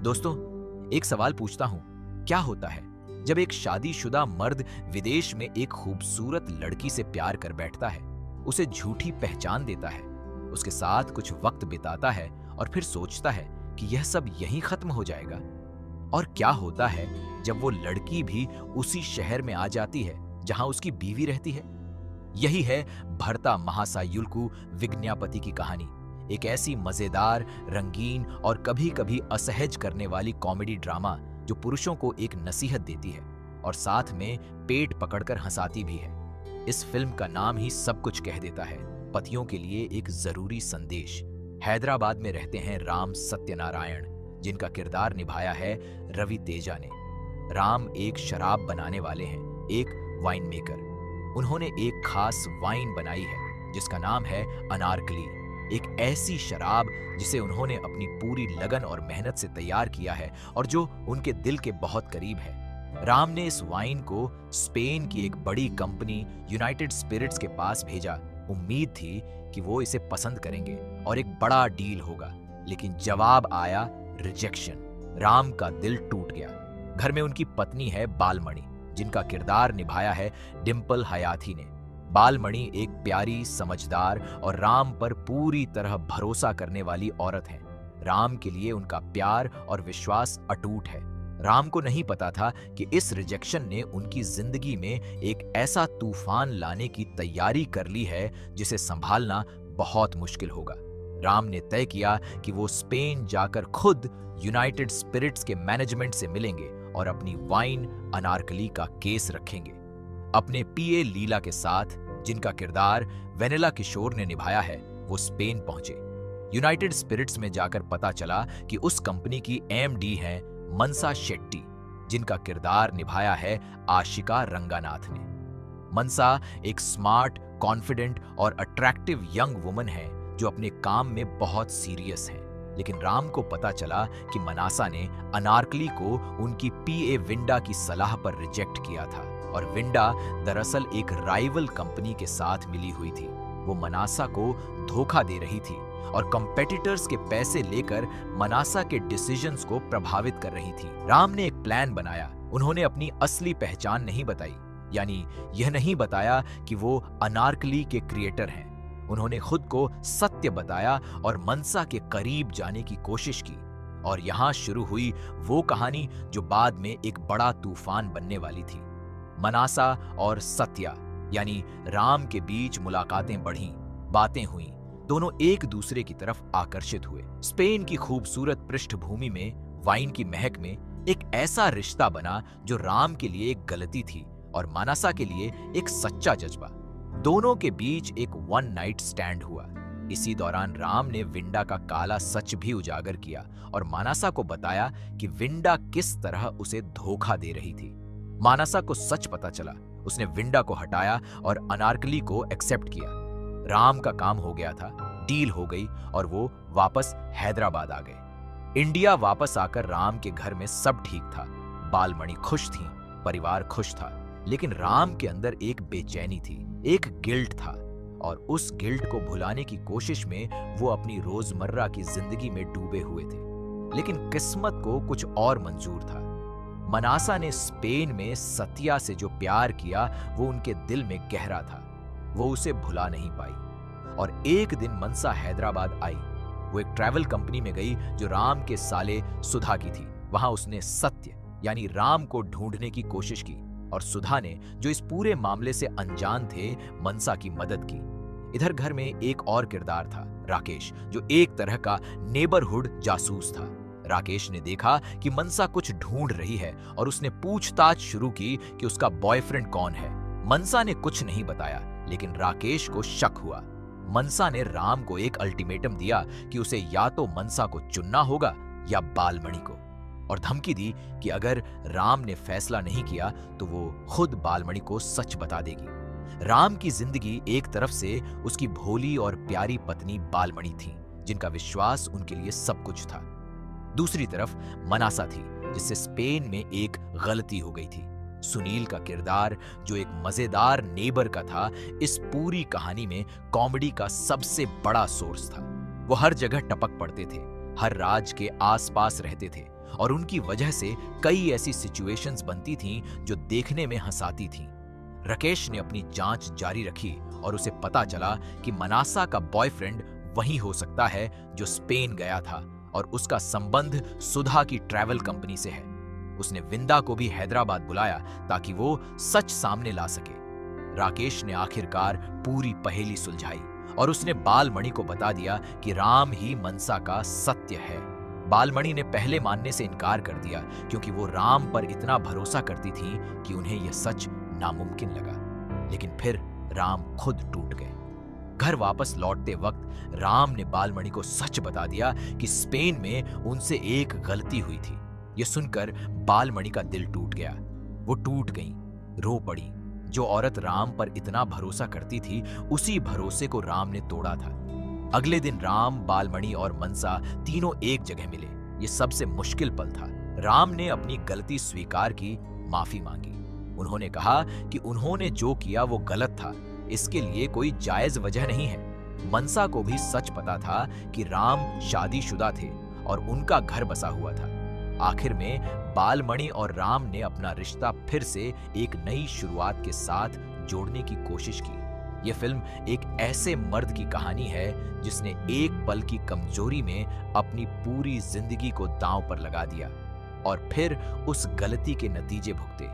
दोस्तों, एक सवाल पूछता हूं, क्या होता है जब एक शादीशुदा मर्द विदेश में एक खूबसूरत लड़की से प्यार कर बैठता है, उसे झूठी पहचान देता है, उसके साथ कुछ वक्त बिताता है और फिर सोचता है कि यह सब यहीं खत्म हो जाएगा? और क्या होता है जब वो लड़की भी उसी शहर में आ जाती है जहां उसकी बीवी रहती है? यही है भरता महासायुल्कू विज्ञापति की कहानी। एक ऐसी मजेदार, रंगीन और कभी-कभी असहज करने वाली कॉमेडी ड्रामा जो पुरुषों को एक नसीहत देती है और साथ में पेट पकड़कर हंसाती भी है। इस फिल्म का नाम ही सब कुछ कह देता है। पतियों के लिए एक जरूरी संदेश। हैदराबाद में रहते हैं राम सत्यनारायण, जिनका किरदार निभाया है रवि तेजा ने। राम एक शराब बनाने वाले हैं, एक वाइन मेकर। उन्होंने एक खास वाइन बनाई है जिसका नाम है अनारकली, एक ऐसी शराब जिसे उन्होंने अपनी पूरी लगन और मेहनत से तैयार किया है और जो उनके दिल के बहुत करीब है। राम ने इस वाइन को स्पेन की एक बड़ी कंपनी यूनाइटेड स्पिरिट्स के पास भेजा। उम्मीद थी कि वो इसे पसंद करेंगे और एक बड़ा डील होगा, लेकिन जवाब आया रिजेक्शन। राम का दिल टूट गया। घर में उनकी पत्नी है बालमणि, जिनका किरदार निभाया है डिम्पल हयाती ने। बालमणि एक प्यारी, समझदार और राम पर पूरी तरह भरोसा करने वाली औरत है। राम के लिए उनका प्यार और विश्वास अटूट है। राम को नहीं पता था कि इस रिजेक्शन ने उनकी जिंदगी में एक ऐसा तूफान लाने की तैयारी कर ली है जिसे संभालना बहुत मुश्किल होगा। राम ने तय किया कि वो स्पेन जाकर खुद यूनाइटेड स्पिरिट्स के मैनेजमेंट से मिलेंगे और अपनी वाइन अनारकली का केस रखेंगे। अपने पीए लीला के साथ, जिनका किरदार वेनेला किशोर ने निभाया है, वो स्पेन पहुंचे। यूनाइटेड स्पिरिट्स में जाकर पता चला कि उस कंपनी की एमडी हैं मनसा शेट्टी, जिनका किरदार निभाया है आशिका रंगानाथ ने। मनसा एक स्मार्ट, कॉन्फिडेंट और अट्रैक्टिव यंग वुमन है जो अपने काम में बहुत सीरियस है। लेकिन राम को पता चला कि मनासा ने अनारकली को उनकी पीए विंडा की सलाह पर रिजेक्ट किया था और विंडा दरअसल एक राइवल कंपनी के साथ मिली हुई थी। वो मनासा को धोखा दे रही थी और कंपेटिटर्स के पैसे लेकर मनासा के डिसीजंस को प्रभावित कर रही थी। राम ने एक प्लान बनाया। उन्होंने अपनी असली पहचान नहीं बताई, यानी यह नहीं बताया कि वो अनारकली के क्रिएटर हैं। उन्होंने खुद को सत्य बताया और मनसा के करीब जाने की कोशिश की। और यहां शुरू हुई वो कहानी जो बाद में एक बड़ा तूफान बनने वाली थी। मनासा और सत्या यानी राम के बीच मुलाकातें बढ़ीं, बातें हुईं। दोनों एक दूसरे की तरफ आकर्षित हुए। स्पेन की खूबसूरत पृष्ठभूमि में, वाइन की महक में एक ऐसा रिश्ता बना जो राम के लिए एक गलती थी और मनासा के लिए एक सच्चा जज्बा। दोनों के बीच एक वन नाइट स्टैंड हुआ। इसी दौरान राम ने विंडा का काला सच भी उजागर किया और मानसा को बताया कि विंडा किस तरह उसे धोखा दे रही थी। मानसा को सच पता चला। उसने विंडा को हटाया और अनारकली को एक्सेप्ट किया। राम का काम हो गया था, डील हो गई और वो वापस हैदराबाद आ गए। इंडिया वापस आकर राम के घर में सब ठीक था। बालमणि खुश थी, परिवार खुश था, लेकिन राम के अंदर एक बेचैनी थी, एक गिल्ट था और उस गिल्ट को भुलाने की कोशिश में वो अपनी रोजमर्रा की जिंदगी में डूबे हुए थे। लेकिन किस्मत को कुछ और मंजूर था। मनासा ने स्पेन में सत्या से जो प्यार किया वो उनके दिल में गहरा था। वो उसे भुला नहीं पाई और एक दिन मनसा हैदराबाद आई। वो एक ट्रैवल कंपनी में गई जो राम के साले सुधा की थी। वहां उसने सत्य यानी राम को ढूंढने की कोशिश की और सुधा ने, जो इस पूरे मामले से अनजान थे, मनसा की मदद की। इधर घर में एक और किरदार था, राकेश, जो एक तरह का नेबरहुड जासूस था। राकेश ने देखा कि मनसा कुछ ढूंढ रही है और उसने पूछताछ शुरू की कि उसका बॉयफ्रेंड कौन है। मनसा ने कुछ नहीं बताया, लेकिन राकेश को शक हुआ। मनसा ने राम को एक अल्टीमेटम दिया कि उसे या तो मनसा को चुनना होगा या बालमणि को, और धमकी दी कि अगर राम ने फैसला नहीं किया तो वो खुद बालमणि को सच बता देगी। राम की जिंदगी एक तरफ से उसकी भोली और प्यारी पत्नी बालमणि थी, जिनका विश्वास उनके लिए सब कुछ था। दूसरी तरफ मनासा थी, जिससे स्पेन में एक गलती हो गई थी। सुनील का किरदार, जो एक मजेदार नेबर का था, इस पूरी कहानी में कॉमेडी का सबसे बड़ा सोर्स था। वो हर जगह टपक पड़ते थे, हर राज के आसपास रहते थे और उनकी वजह से कई ऐसी सिचुएशंस बनती थीं जो देखने में हंसाती थीं। राकेश ने अपनी जांच जारी रखी और उसे पता चला कि मनासा का बॉयफ्रेंड वही हो सकता है जो स्पेन गया था और उसका संबंध सुधा की ट्रैवल कंपनी से है। उसने विंदा को भी हैदराबाद बुलाया ताकि वो सच सामने ला सके। राकेश ने आखिरकार पूरी पहेली सुलझाई और उसने बालमणि को बता दिया कि राम ही मनसा का सत्य है। बालमणि ने पहले मानने से इनकार कर दिया क्योंकि वो राम पर इतना भरोसा करती थी कि उन्हें यह सच नामुमकिन लगा। लेकिन फिर राम खुद टूट गए। घर वापस लौटते वक्त राम ने बालमणि को सच बता दिया कि स्पेन में उनसे एक गलती हुई थी। यह सुनकर बालमणि का दिल टूट गया। वो टूट गई, रो पड़ी। जो औरत राम पर इतना भरोसा करती थी, उसी भरोसे को राम ने तोड़ा था। अगले दिन राम, बालमणि और मनसा तीनों एक जगह मिले। यह सबसे मुश्किल पल था। राम ने अपनी गलती स्वीकार की, माफी मांगी। उन्होंने कहा कि उन्होंने जो किया वो गलत था, इसके लिए कोई जायज वजह नहीं है। मनसा को भी सच पता था कि राम शादीशुदा थे और उनका घर बसा हुआ था। आखिर में बालमणि और राम ने अपना रिश्ता फिर से एक नई शुरुआत के साथ जोड़ने की कोशिश की। यह फिल्म एक ऐसे मर्द की कहानी है जिसने एक पल की कमजोरी में अपनी पूरी जिंदगी को दांव पर लगा दिया और फिर उस गलती के नतीजे भुगते।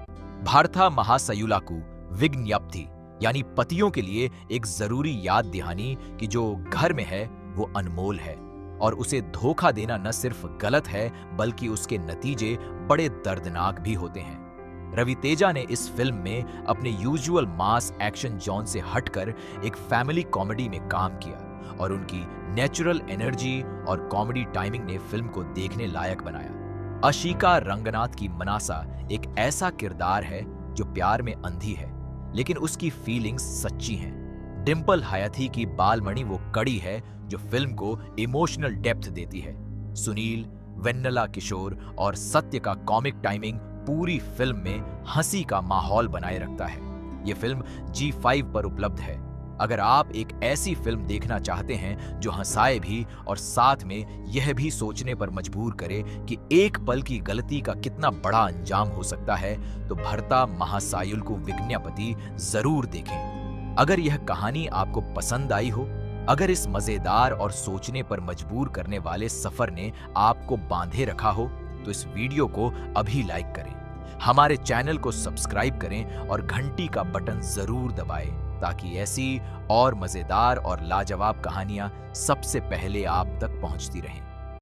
भारता महासयुलाकू विज्ञप्ति यानी पतियों के लिए एक जरूरी याद दहानी कि जो घर में है वो अनमोल है और उसे धोखा देना न सिर्फ गलत है बल्कि उसके नतीजे बड़े दर्दनाक भी होते हैं। रवि तेजा ने इस फिल्म में अपने यूजुअल मास एक्शन जॉन से हटकर एक फैमिली कॉमेडी में काम किया और उनकी नेचुरल एनर्जी और कॉमेडी टाइमिंग ने फिल्म को देखने लायक बनाया। अशिका रंगनाथ की मनासा एक ऐसा किरदार है जो प्यार में अंधी है लेकिन उसकी फीलिंग्स सच्ची हैं। डिम्पल हयाती की बालमणि वो कड़ी है जो फिल्म को इमोशनल डेप्थ देती है। सुनील, वेन्नला किशोर और सत्य का कॉमिक टाइमिंग पूरी फिल्म में हंसी का माहौल बनाए रखता है। यह फिल्म G5 पर उपलब्ध है। अगर आप एक ऐसी फिल्म देखना चाहते हैं जो हंसाए भी और साथ में यह भी सोचने पर मजबूर करे कि एक पल की गलती का कितना बड़ा अंजाम हो सकता है, तो भरता महासायुल्कू विज्ञप्ति जरूर देखें। अगर यह कहानी आपको पसंद आई हो, अगर इस मजेदार और सोचने पर मजबूर करने वाले सफर ने आपको बांधे रखा हो, तो इस वीडियो को अभी लाइक करें, हमारे चैनल को सब्सक्राइब करें और घंटी का बटन जरूर दबाएं ताकि ऐसी और मजेदार और लाजवाब कहानियां सबसे पहले आप तक पहुंचती रहें।